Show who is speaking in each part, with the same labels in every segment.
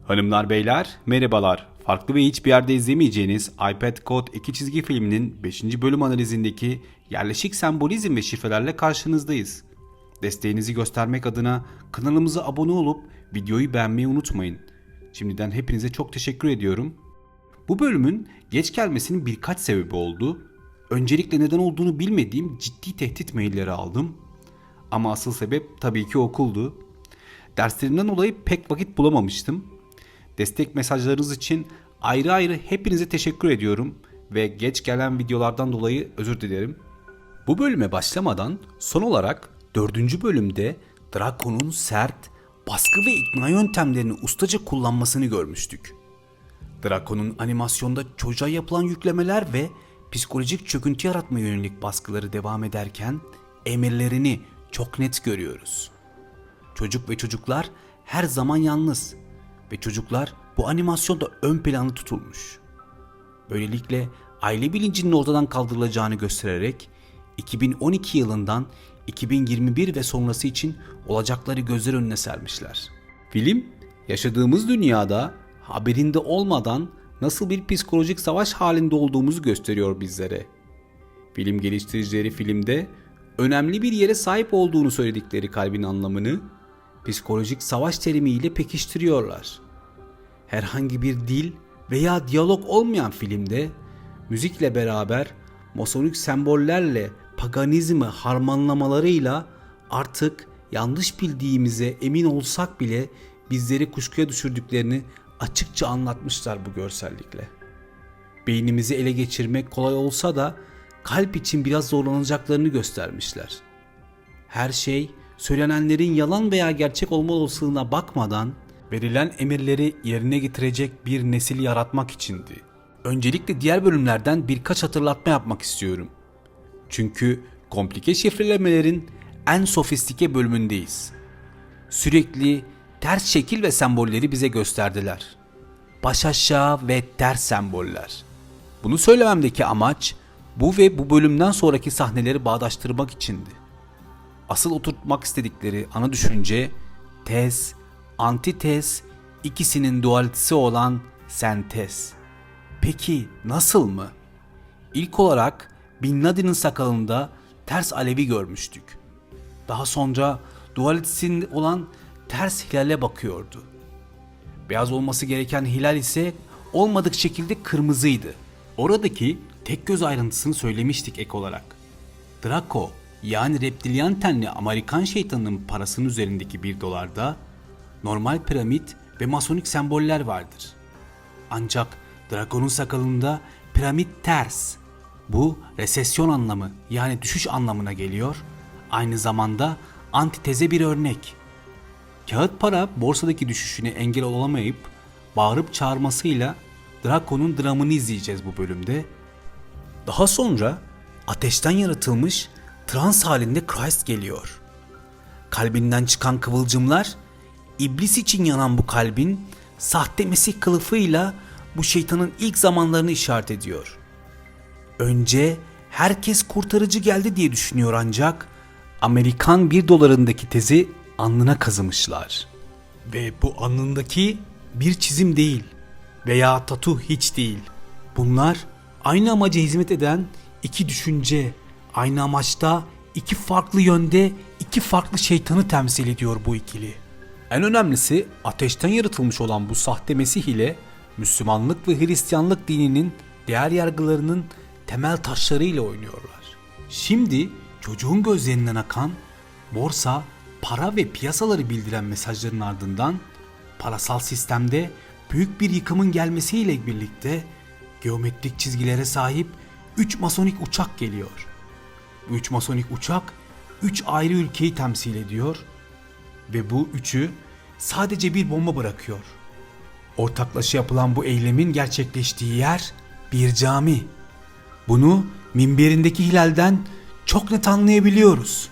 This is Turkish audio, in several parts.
Speaker 1: Hanımlar beyler merhabalar. Farklı ve hiçbir yerde izlemeyeceğiniz iPad Code 2 çizgi filminin 5. bölüm analizindeki yerleşik sembolizm ve şifrelerle karşınızdayız. Desteğinizi göstermek adına kanalımıza abone olup videoyu beğenmeyi unutmayın. Şimdiden hepinize çok teşekkür ediyorum. Bu bölümün geç gelmesinin birkaç sebebi oldu. Öncelikle neden olduğunu bilmediğim ciddi tehdit mailleri aldım. Ama asıl sebep tabii ki okuldu. Derslerimden dolayı pek vakit bulamamıştım. Destek mesajlarınız için ayrı ayrı hepinize teşekkür ediyorum ve geç gelen videolardan dolayı özür dilerim. Bu bölüme başlamadan son olarak 4. bölümde Draco'nun sert, baskı ve ikna yöntemlerini ustaca kullanmasını görmüştük. Draco'nun animasyonda çocuğa yapılan yüklemeler ve psikolojik çöküntü yaratma yönelik baskıları devam ederken emirlerini çok net görüyoruz. Çocuk ve çocuklar her zaman yalnız ve çocuklar bu animasyonda ön planda tutulmuş. Böylelikle aile bilincinin ortadan kaldırılacağını göstererek 2012 yılından 2021 ve sonrası için olacakları gözler önüne sermişler. Film, yaşadığımız dünyada haberinde olmadan nasıl bir psikolojik savaş halinde olduğumuzu gösteriyor bizlere. Film geliştiricileri filmde önemli bir yere sahip olduğunu söyledikleri kalbin anlamını psikolojik savaş terimiyle pekiştiriyorlar. Herhangi bir dil veya diyalog olmayan filmde müzikle beraber masonik sembollerle paganizmi harmanlamalarıyla artık yanlış bildiğimize emin olsak bile bizleri kuşkuya düşürdüklerini açıkça anlatmışlar bu görsellikle. Beynimizi ele geçirmek kolay olsa da kalp için biraz zorlanacaklarını göstermişler. Her şey söylenenlerin yalan veya gerçek olma olasılığına bakmadan verilen emirleri yerine getirecek bir nesil yaratmak içindi. Öncelikle diğer bölümlerden birkaç hatırlatma yapmak istiyorum. Çünkü komplike şifrelemelerin en sofistike bölümündeyiz. Sürekli ters şekil ve sembolleri bize gösterdiler. Baş aşağı ve ters semboller. Bunu söylememdeki amaç bu ve bu bölümden sonraki sahneleri bağdaştırmak içindi. Asıl oturtmak istedikleri ana düşünce tez, antitez, ikisinin dualitesi olan sentez. Peki nasıl mı? İlk olarak Bin Laden'in sakalında ters alevi görmüştük. Daha sonra dualitesi olan ters hilale bakıyordu. Beyaz olması gereken hilal ise olmadık şekilde kırmızıydı. Oradaki tek göz ayrıntısını söylemiştik ek olarak. Draco yani reptilyan tenli Amerikan şeytanının parasının üzerindeki $1'da normal piramit ve masonik semboller vardır. Ancak Draco'nun sakalında piramit ters. Bu resesyon anlamı yani düşüş anlamına geliyor. Aynı zamanda antiteze bir örnek. Kağıt para borsadaki düşüşüne engel olamayıp bağırıp çağırmasıyla Draco'nun dramını izleyeceğiz bu bölümde. Daha sonra ateşten yaratılmış trans halinde Christ geliyor. Kalbinden çıkan kıvılcımlar iblis için yanan bu kalbin sahte Mesih kılıfıyla bu şeytanın ilk zamanlarını işaret ediyor. Önce herkes kurtarıcı geldi diye düşünüyor ancak Amerikan $1'ındaki tezi alnına kazımışlar. Ve bu alnındaki bir çizim değil veya tatu hiç değil. Bunlar aynı amaca hizmet eden iki düşünce, aynı amaçta iki farklı yönde iki farklı şeytanı temsil ediyor bu ikili. En önemlisi ateşten yaratılmış olan bu sahte Mesih ile Müslümanlık ve Hristiyanlık dininin değer yargılarının temel taşlarıyla oynuyorlar. Şimdi çocuğun gözlerinden akan borsa, para ve piyasaları bildiren mesajların ardından parasal sistemde büyük bir yıkımın gelmesiyle birlikte geometrik çizgilere sahip 3 masonik uçak geliyor. Bu 3 masonik uçak 3 ayrı ülkeyi temsil ediyor ve bu üçü sadece bir bomba bırakıyor. Ortaklaşa yapılan bu eylemin gerçekleştiği yer bir cami. Bunu minberindeki hilalden çok net anlayabiliyoruz.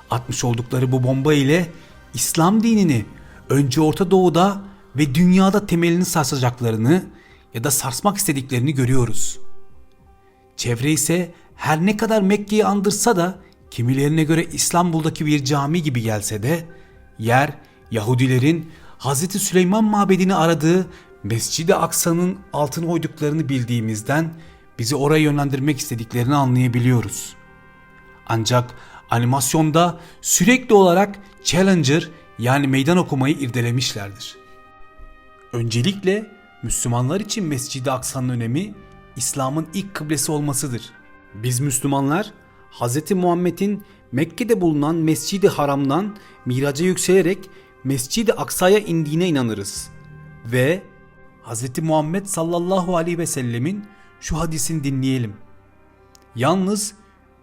Speaker 1: Atmış oldukları bu bomba ile İslam dinini önce Orta Doğu'da ve dünyada temelini sarsacaklarını ya da sarsmak istediklerini görüyoruz. Çevre ise her ne kadar Mekke'yi andırsa da kimilerine göre İstanbul'daki bir cami gibi gelse de yer Yahudilerin Hz. Süleyman Mabedi'ni aradığı Mescid-i Aksa'nın altına oyduklarını bildiğimizden bizi oraya yönlendirmek istediklerini anlayabiliyoruz. Ancak animasyonda sürekli olarak Challenger yani meydan okumayı irdelemişlerdir. Öncelikle Müslümanlar için Mescid-i Aksa'nın önemi İslam'ın ilk kıblesi olmasıdır. Biz Müslümanlar Hz. Muhammed'in Mekke'de bulunan Mescid-i Haram'dan miraca yükselerek Mescid-i Aksa'ya indiğine inanırız. Ve Hz. Muhammed sallallahu aleyhi ve sellemin şu hadisini dinleyelim. Yalnız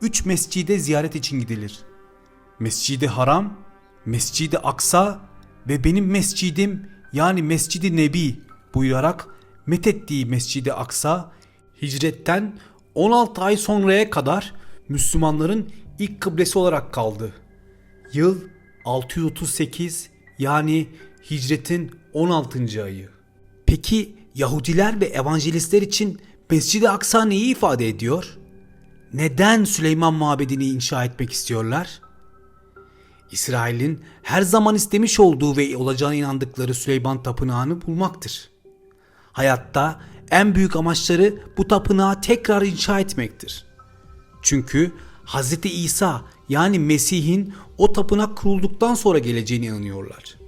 Speaker 1: 3 mescide ziyaret için gidilir. Mescid-i Haram, Mescid-i Aksa ve benim mescidim yani Mescid-i Nebi buyurarak methettiği Mescid-i Aksa hicretten 16 ay sonraya kadar Müslümanların ilk kıblesi olarak kaldı. Yıl 638 yani hicretin 16. ayı. Peki Yahudiler ve evangelistler için Mescid-i Aksa neyi ifade ediyor? Neden Süleyman Mabedi'ni inşa etmek istiyorlar? İsrail'in her zaman istemiş olduğu ve olacağına inandıkları Süleyman Tapınağı'nı bulmaktır. Hayatta en büyük amaçları bu tapınağı tekrar inşa etmektir. Çünkü Hz. İsa yani Mesih'in o tapınak kurulduktan sonra geleceğine inanıyorlar.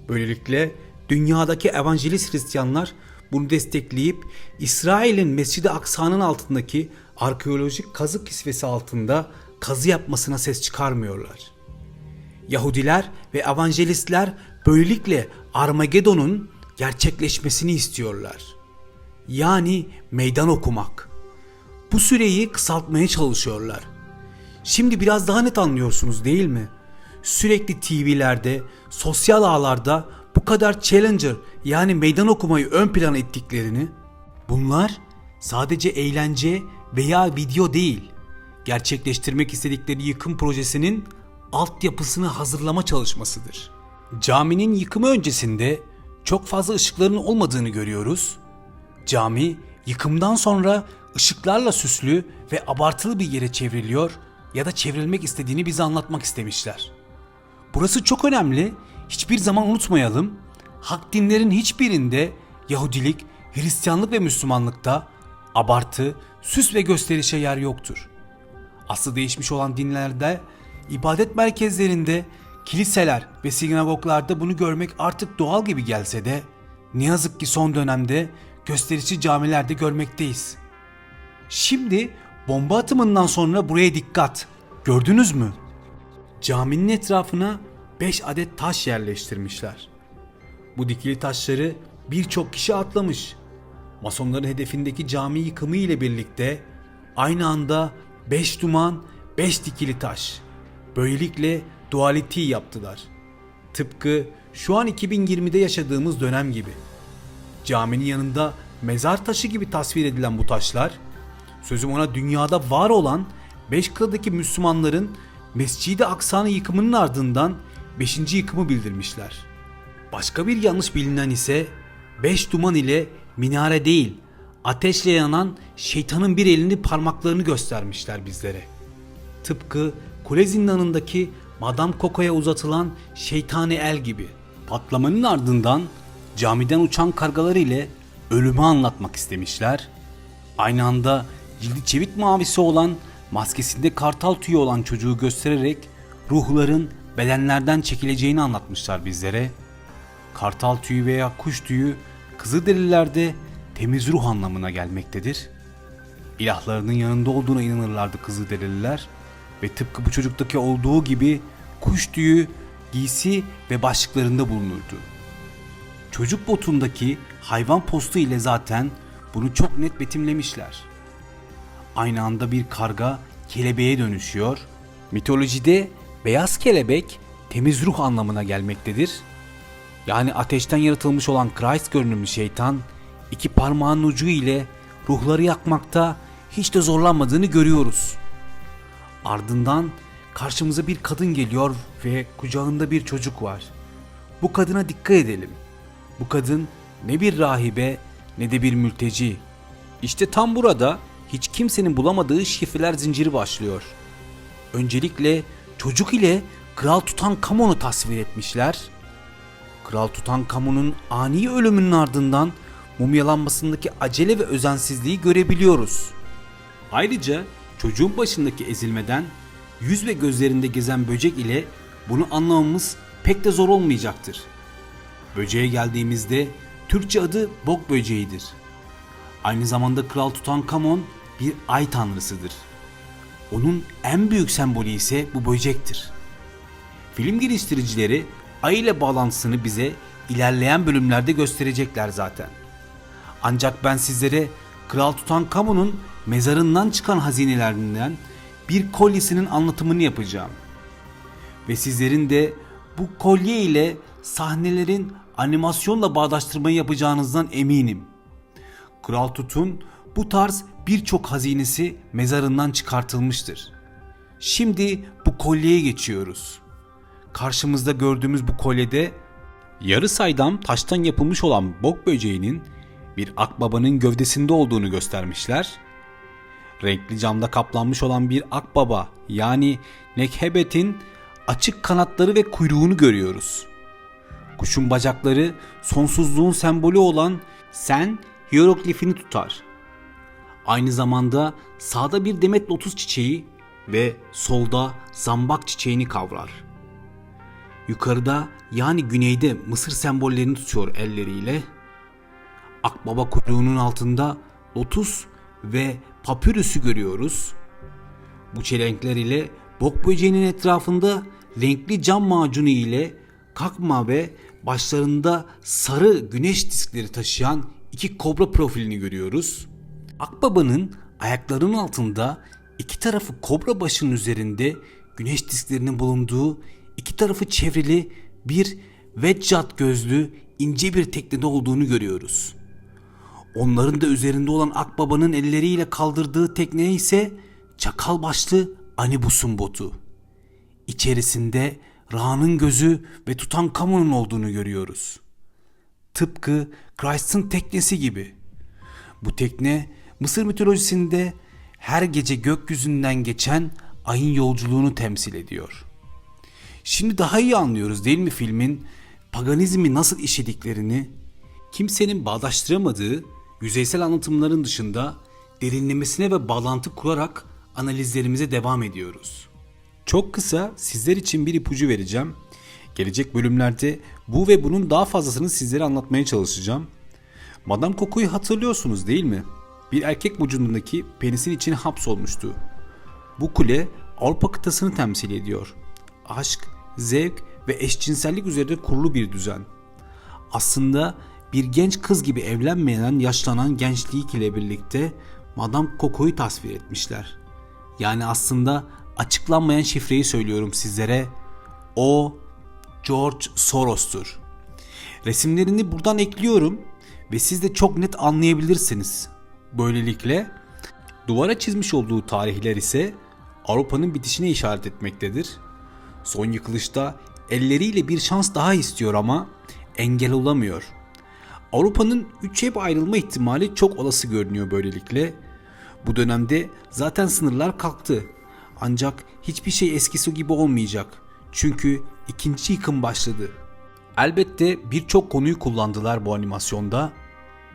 Speaker 1: Böylelikle dünyadaki evangelist Hristiyanlar bunu destekleyip İsrail'in Mescid-i Aksa'nın altındaki arkeolojik kazı kisvesi altında kazı yapmasına ses çıkarmıyorlar. Yahudiler ve evangelistler böylelikle Armagedon'un gerçekleşmesini istiyorlar. Yani meydan okumak. Bu süreyi kısaltmaya çalışıyorlar. Şimdi biraz daha net anlıyorsunuz değil mi? Sürekli TV'lerde, sosyal ağlarda bu kadar Challenger yani meydan okumayı ön plana ettiklerini, bunlar sadece eğlence veya video değil, gerçekleştirmek istedikleri yıkım projesinin altyapısını hazırlama çalışmasıdır. Caminin yıkımı öncesinde çok fazla ışıkların olmadığını görüyoruz. Cami yıkımdan sonra ışıklarla süslü ve abartılı bir yere çevriliyor ya da çevrilmek istediğini bize anlatmak istemişler. Burası çok önemli. Hiçbir zaman unutmayalım. Hak dinlerin hiçbirinde Yahudilik, Hristiyanlık ve Müslümanlıkta abartı, süs ve gösterişe yer yoktur. Aslı değişmiş olan dinlerde, ibadet merkezlerinde, kiliseler ve sinagoglarda bunu görmek artık doğal gibi gelse de ne yazık ki son dönemde gösterişçi camilerde görmekteyiz. Şimdi bomba atımından sonra buraya dikkat. Gördünüz mü? Caminin etrafına 5 adet taş yerleştirmişler. Bu dikili taşları birçok kişi atlamış. Masonların hedefindeki cami yıkımı ile birlikte aynı anda 5 duman, 5 dikili taş. Böylelikle duality yaptılar. Tıpkı şu an 2020'de yaşadığımız dönem gibi. Caminin yanında mezar taşı gibi tasvir edilen bu taşlar, sözüm ona dünyada var olan 5 kıtadaki Müslümanların Mescid-i Aksa'nın yıkımının ardından 5. yıkımı bildirmişler. Başka bir yanlış bilinen ise 5 duman ile minare değil, ateşle yanan şeytanın bir elini parmaklarını göstermişler bizlere. Tıpkı kule zindanındaki Madame Coco'ya uzatılan şeytani el gibi. Patlamanın ardından camiden uçan kargalar ile ölümü anlatmak istemişler. Aynı anda cildi çevik mavisi olan, maskesinde kartal tüyü olan çocuğu göstererek ruhların bedenlerden çekileceğini anlatmışlar bizlere. Kartal tüyü veya kuş tüyü Kızılderililerde temiz ruh anlamına gelmektedir. İlahlarının yanında olduğuna inanırlardı Kızılderililer ve tıpkı bu çocuktaki olduğu gibi kuş tüyü giysi ve başlıklarında bulunurdu. Çocuk botundaki hayvan postu ile zaten bunu çok net betimlemişler. Aynı anda bir karga kelebeğe dönüşüyor. Mitolojide beyaz kelebek temiz ruh anlamına gelmektedir. Yani ateşten yaratılmış olan Christ görünümlü şeytan 2 parmağının ucu ile ruhları yakmakta hiç de zorlanmadığını görüyoruz. Ardından karşımıza bir kadın geliyor ve kucağında bir çocuk var. Bu kadına dikkat edelim. Bu kadın ne bir rahibe ne de bir mülteci. İşte tam burada hiç kimsenin bulamadığı şifreler zinciri başlıyor. Öncelikle çocuk ile Kral Tutankamon'u tasvir etmişler. Kral Tutankamon'un ani ölümünün ardından mumyalanmasındaki acele ve özensizliği görebiliyoruz. Ayrıca çocuğun başındaki ezilmeden yüz ve gözlerinde gezen böcek ile bunu anlamamız pek de zor olmayacaktır. Böceğe geldiğimizde Türkçe adı bok böceğidir. Aynı zamanda Kral Tutankamon bir ay tanrısıdır. Onun en büyük sembolü ise bu böcektir. Film geliştiricileri ay ile bağlantısını bize ilerleyen bölümlerde gösterecekler zaten. Ancak ben sizlere Kral Tutankamon'un mezarından çıkan hazinelerinden bir kolyesinin anlatımını yapacağım. Ve sizlerin de bu kolye ile sahnelerin animasyonla bağdaştırmayı yapacağınızdan eminim. Kral Tut'un bu tarz birçok hazinesi mezarından çıkartılmıştır. Şimdi bu kolyeye geçiyoruz. Karşımızda gördüğümüz bu kolyede yarı saydam taştan yapılmış olan bok böceğinin bir akbabanın gövdesinde olduğunu göstermişler. Renkli camda kaplanmış olan bir akbaba yani Nekhebet'in açık kanatları ve kuyruğunu görüyoruz. Kuşun bacakları sonsuzluğun sembolü olan Sen hieroglifini tutar. Aynı zamanda sağda bir demet lotus çiçeği ve solda zambak çiçeğini kavrar. Yukarıda yani güneyde Mısır sembollerini tutuyor elleriyle. Akbaba kuyruğunun altında lotus ve papyrus'u görüyoruz. Bu çelenkler ile bok böceğinin etrafında renkli cam macunu ile kakma ve başlarında sarı güneş diskleri taşıyan iki kobra profilini görüyoruz. Akbabanın ayaklarının altında iki tarafı kobra başının üzerinde güneş disklerinin bulunduğu iki tarafı çevrili bir veccat gözlü ince bir teknede olduğunu görüyoruz. Onların da üzerinde olan akbabanın elleriyle kaldırdığı tekne ise çakal başlı Anubis'un botu. İçerisinde Ra'nın gözü ve Tutankamon'un olduğunu görüyoruz. Tıpkı Christ'ın teknesi gibi. Bu tekne Mısır mitolojisinde her gece gökyüzünden geçen ayın yolculuğunu temsil ediyor. Şimdi daha iyi anlıyoruz değil mi filmin paganizmi nasıl işlediklerini? Kimsenin bağdaştıramadığı yüzeysel anlatımların dışında derinlemesine ve bağlantı kurarak analizlerimize devam ediyoruz. Çok kısa sizler için bir ipucu vereceğim. Gelecek bölümlerde bu ve bunun daha fazlasını sizlere anlatmaya çalışacağım. Madame Coco'yu hatırlıyorsunuz değil mi? Bir erkek vücudundaki penisin içine hapsolmuştu. Bu kule Avrupa kıtasını temsil ediyor. Aşk, zevk ve eşcinsellik üzerinde kurulu bir düzen. Aslında bir genç kız gibi evlenmeyen yaşlanan gençliği ile birlikte Madame Coco'yu tasvir etmişler. Yani aslında açıklanmayan şifreyi söylüyorum sizlere. O George Soros'tur. Resimlerini buradan ekliyorum ve siz de çok net anlayabilirsiniz. Böylelikle duvara çizmiş olduğu tarihler ise Avrupa'nın bitişine işaret etmektedir. Son yıkılışta elleriyle bir şans daha istiyor ama engel olamıyor. Avrupa'nın üçe ayrılma ihtimali çok olası görünüyor böylelikle. Bu dönemde zaten sınırlar kalktı. Ancak hiçbir şey eskisi gibi olmayacak. Çünkü ikinci yıkım başladı. Elbette birçok konuyu kullandılar bu animasyonda.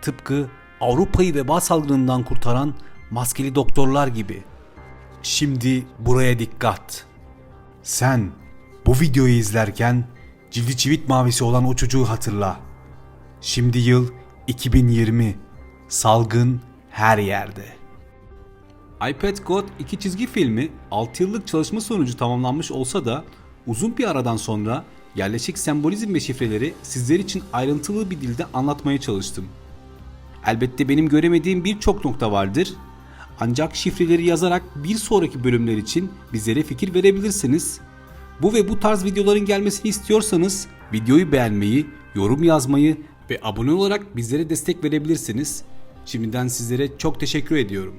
Speaker 1: Tıpkı Avrupa'yı veba salgınından kurtaran maskeli doktorlar gibi. Şimdi buraya dikkat. Sen bu videoyu izlerken cildi çivit mavisi olan o çocuğu hatırla. Şimdi yıl 2020. Salgın her yerde. iPad God 2 çizgi filmi 6 yıllık çalışma sonucu tamamlanmış olsa da uzun bir aradan sonra yerleşik sembolizm ve şifreleri sizler için ayrıntılı bir dilde anlatmaya çalıştım. Elbette benim göremediğim birçok nokta vardır. Ancak şifreleri yazarak bir sonraki bölümler için bizlere fikir verebilirsiniz. Bu ve bu tarz videoların gelmesini istiyorsanız videoyu beğenmeyi, yorum yazmayı ve abone olarak bizlere destek verebilirsiniz. Şimdiden sizlere çok teşekkür ediyorum.